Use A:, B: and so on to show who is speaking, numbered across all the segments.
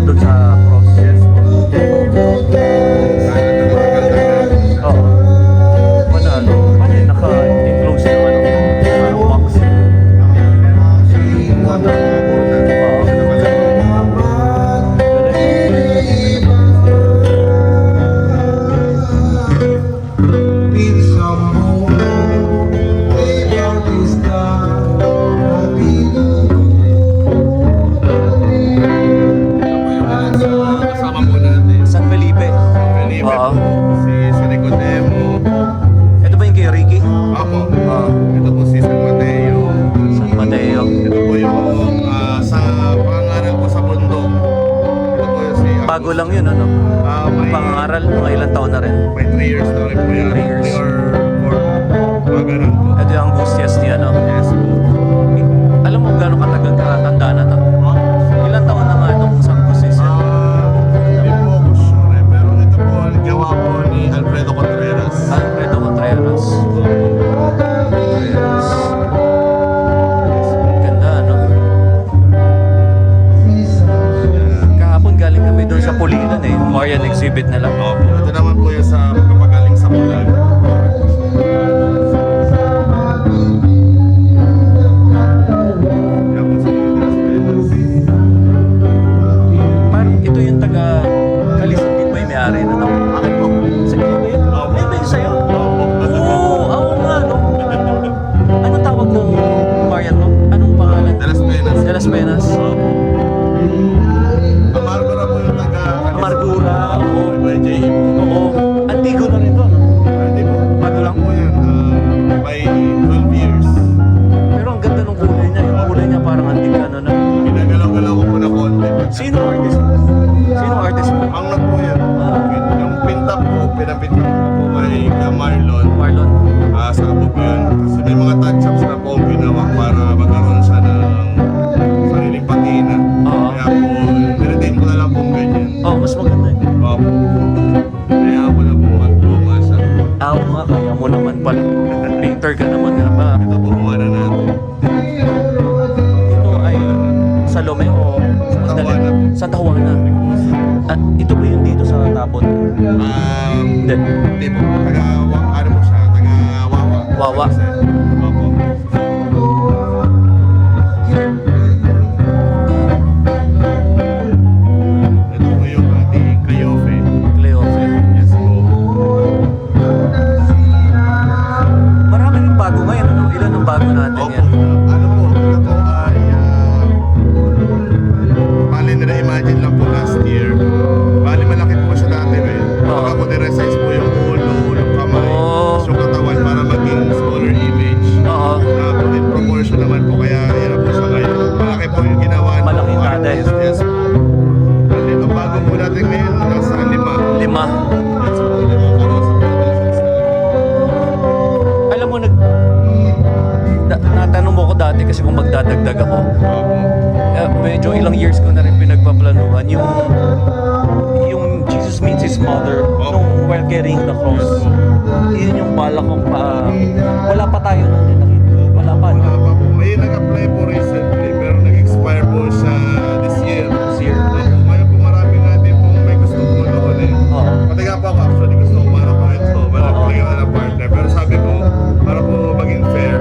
A: doon sa cross.
B: Yes po.
A: Oo. Manalo. Ano yun? Naka-enclose yung ano? Parang box.
B: Kasama po natin.
A: San Felipe.
B: Felipe
A: Oo.
B: po. Si Nicodemo.
A: Ito ba yung kay Ricky?
B: Apo.
A: Oo.
B: Ito po si San Mateo.
A: San Mateo.
B: Ito po yung sa pangaral po sa bundok. Ito po si Agus.
A: Bago lang yun, ano?
B: May,
A: Pangaral, mga ilang taon na rin.
B: may 3 years na rin po yan.
A: 3 years.
B: 3 or 4. Mga ganun po.
A: Ito yung Angustias niya, no?
B: Yes po.
A: Alam mo gano'ng katagal katanda na to? Ilang taon na nga itong San Angustias yan?
B: Hindi po ako sure eh. Pero ito po, gawa po ni Alfredo Contreras.
A: Alfredo Contreras. Contreras. Ganda, no? Kahapon galing kami doon sa Pulilan eh. Marian exhibit nila.
B: Opo. Ito naman po yung sa kapagaling sa Bulag. Yan po si Las Vegas.
A: Parang ito yung taga Kalisipin ba yung may-ari na to?
B: Akin po.
A: Sa iyo ba yun?
B: Opo.
A: Ayun ba yung sa'yo?
B: Opo.
A: Oo, ako nga, no? Anong tawag ng Marian mo? Anong pangalan?
B: De Las Vegas.
A: De Las Vegas.
B: Opo. Amargura po yung taga
A: Amargura, oo.
B: By J.E. po.
A: Oo. Antigo na rin doon.
B: Hindi po.
A: Bago lang.
B: Po yan. By 12 years.
A: Pero ang ganda ng kulay niya. Yung kulay niya parang antique ano na.
B: Ginagalaw-galaw ko po na konti.
A: Sino ang artist mo? Sino ang artist mo?
B: Ang po yan. Yung pinta po, pinapinta ko po kay Marlon.
A: Marlon.
B: Sa abog yun. Kasi may mga touch-ups na po ang ginawa para magkaroon siya ng sariling patina.
A: Oo.
B: Kaya po, niretain ko na lang po ganyan.
A: Oh, mas maganda eh.
B: Opo. Kaya ako na po magluma siya.
A: Ako nga, kaya mo naman pala. Painter ka naman nga ba?
B: Ito po kuha na natin.
A: Ito ay Salome o
B: Santa Juana po.
A: Santa Juana. At ito ba yung dito sa Tabon? Hindi.
B: Hindi po. Ano po siya? Taga-Wawa.
A: Wawa.
B: Opo. Ito po yung ating Cleofe.
A: Cleofe.
B: Yes po.
A: Marami rin bago ngayon. Ano? Ilan ang bago natin
B: Opo.
A: yan?
B: Ano po? Ito po ay bali nila-imagine lang po last year. Bali malaki po siya dati eh.
A: Oo.
B: Ako nire-size po yung ulo, yung kamay,
A: Oo.
B: tapos yung katawan para maging smaller image.
A: Oo.
B: In proportion naman po, kaya yan po siya ngayon. Malaki po yung ginawa niyo.
A: Malaking tada.
B: Yes po. Bali, ang bago po natin ngayon, nasa 5.
A: 5.
B: Yes po, 5 karos.
A: Alam mo, natanong mo ko dati kasi kung magdadagdag ako.
B: Opo.
A: Medyo ilang years ko na rin pinagpaplanuhan yung Jesus meets his mother nung while carrying the cross. Yun yung balak kong wala pa tayo nun din nakita. Wala pa.
B: Wala pa po. May nag-apply po recently, pero nag-expire po siya this year.
A: This year.
B: Opo, kaya po marami nga din po may gusto po noon eh.
A: Oo.
B: Pati nga po ako actually gusto ko para po ito. Malaki
A: Oo.
B: ko na ng partner. Pero sabi ko, para po maging fair,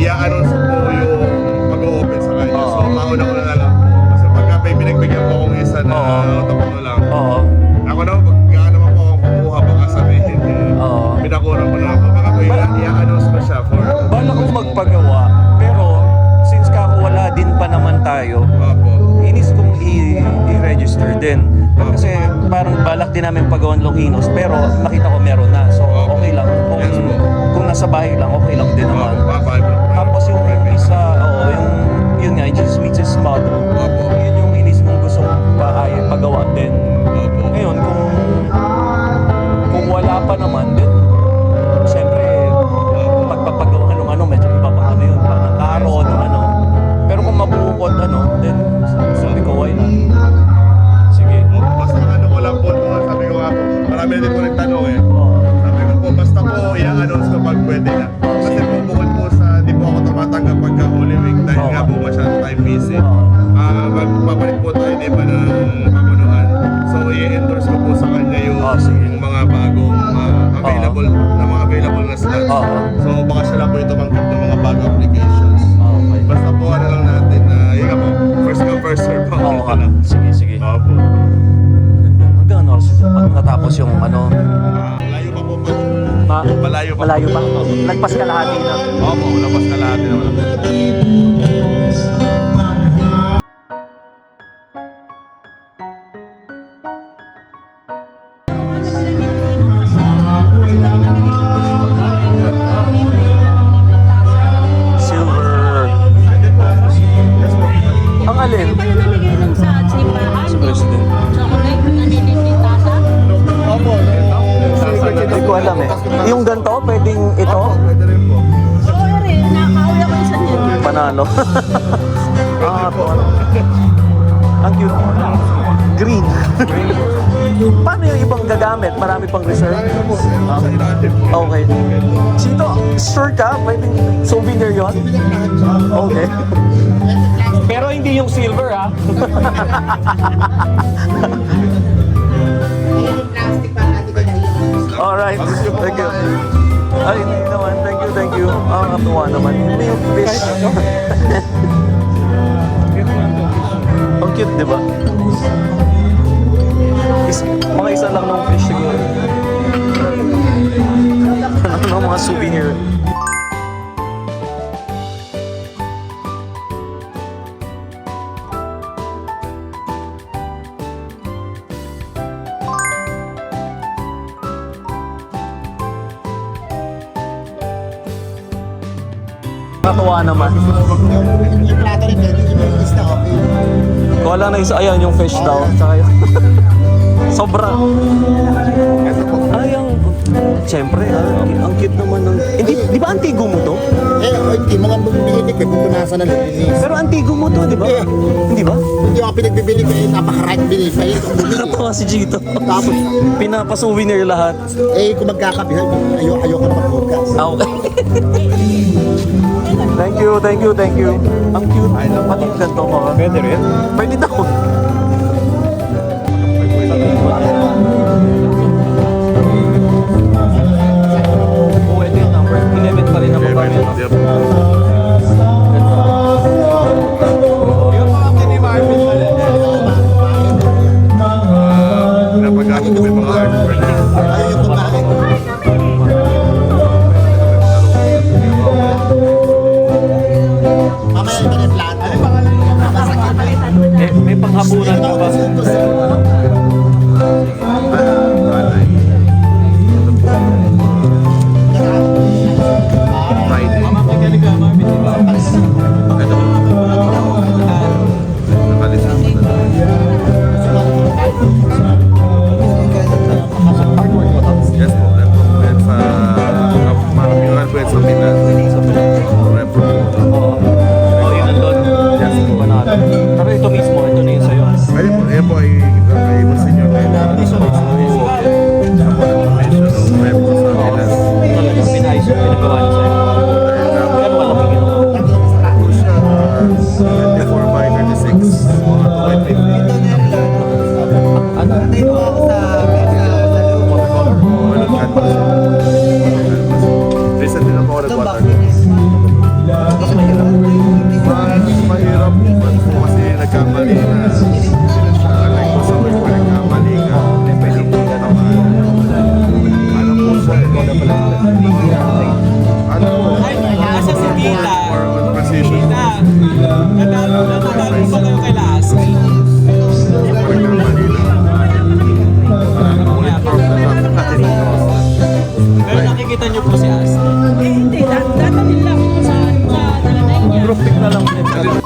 B: i-announce po yung mag-o-open sa kanya.
A: Oo.
B: So, mauna ko na lang po. Kasi pagka may binagbigyan po akong isa na
A: Oo.
B: autopuno lang.
A: Oo.
B: Ako naman, pagka naman po akong kumuha, baka sabihin eh.
A: Oo.
B: Pinakulang ko na ako. Baka po i-announce ko siya for...
A: Balak kong magpagawa, pero since wala din pa naman tayo,
B: Opo.
A: inis kong i-register din. Kasi parang balak din namin pagawan Longinos, pero nakita ko meron na. So okay lang.
B: Yes, po.
A: Kung nasa bahay lang, okay lang din naman. Tapos yung isa, yun nga, Jesus meets his mother.
B: Opo.
A: Yun yung inis kong gusto pagawa din.
B: Opo.
A: Ngayon, kung wala pa naman, din, siyempre, pagpapagawa ng ano, medyo iba pa ano yun, parang karo, ng ano. Pero kung mabukod, then sabi ko, why not? Sige.
B: Basta ano ko lang po, sabi ko nga po, marami na din po nagtanong eh.
A: Oh.
B: Sabi ko po, basta po i-announce ko pag pwede na. Kasi po bukod po sa, di po ako tumatanggap pagka Holy Week dahil nga po masyadong time busy. Magpapalik
A: Oo.
B: So baka siya lang po ito tumanggap ng mga bago applications.
A: Okay.
B: Basta po ano lang natin na yun nga po, first come first serve po.
A: Oo ka. Sige, sige.
B: Opo.
A: Hanggang ano, pag natapos yung ano,
B: Malayo pa po po. Malayo pa.
A: malayo pa. Lagpas ka lahat na.
B: Opo, labas na lahat naman.
A: Silver. Ang alin?
C: Kayo namigay lang sa simbahan.
A: Sa president.
C: Chocolate na nililitasa.
B: Opo,
A: Hindi ko alam eh. Yung ganito, pwedeng ito?
B: Pwede rin po.
C: Oo, rin. Nakauwi ako isa niyan.
A: Panalo. Ah, ito ano. Ang cute. Green. Paano yung ibang gagamit? Marami pang reserve? Ah, okay. Sito, sure ka? Pwedeng souvenir yon? Okay. Pero hindi yung silver ah. Alright. Thank you. Ay, hindi naman. Thank you. Ah, katuwa naman. Hindi yung fish. Ang cute, di ba? Mga isa lang ng fish siguro. Ano mga souvenir. Katuwa naman.
D: Yung plato rin pwede yung isda, okay.
A: Wala na isa. Ayan yung fish daw. Tsaka yung... Sobra. Ay, siyempre, ang cute naman ng... Hindi, di ba antigo mo to?
D: Hindi mga bumibili ko, pupunasan na linis.
A: Pero antigo mo to, di ba? Hindi ba?
D: Hindi ako pinagbibili ko, napaka-right binibili.
A: Natawa si Gito.
D: Tapos,
A: Pinapa-souvenir lahat.
D: kung magkakabihan, ayoko na mag-podcast.
A: Ah, okay. Thank you. Ang cute. Pati yung ganito mga. Pwede rin? Pwede daw. Oh, ito yung number. 11 pa rin ang baba niya.
B: Napagamit kami mga art
D: Ayaw yung kumain. Mamaya iba na yung plato.
A: May panghapunan ka ba?
B: Friday. Yes po, represents yung represents sa Pinas. Represents.
A: Oh, yung nandun?
B: Yes po.
A: Panalo. Pero ito mismo, ito na yung sa'yo.
B: Ayun po ay iba sa inyo.
A: Talagang pinayos yung pinagawa niya sa'yo. Gano'n kalaki ginawa?
B: 24 by 36.
A: Ano?
B: Recently na po ako nag-water.
A: Mas mahirap.
B: Mahirap but po kasi nagkamali na. Like po sa work, nagkamali ka. Pwede po tamaan. Ano po siya? Ano po?
E: Asa si Tita?
B: More on precision.
E: Tita, natalo ba kayo kay Lasky?
B: Nagkamali na. Ulit from the top.
E: Pero nakikita niyo po si Asa.
C: Hindi. Dadalhin lang ako sa nanay niya.
A: Group pick na lang din.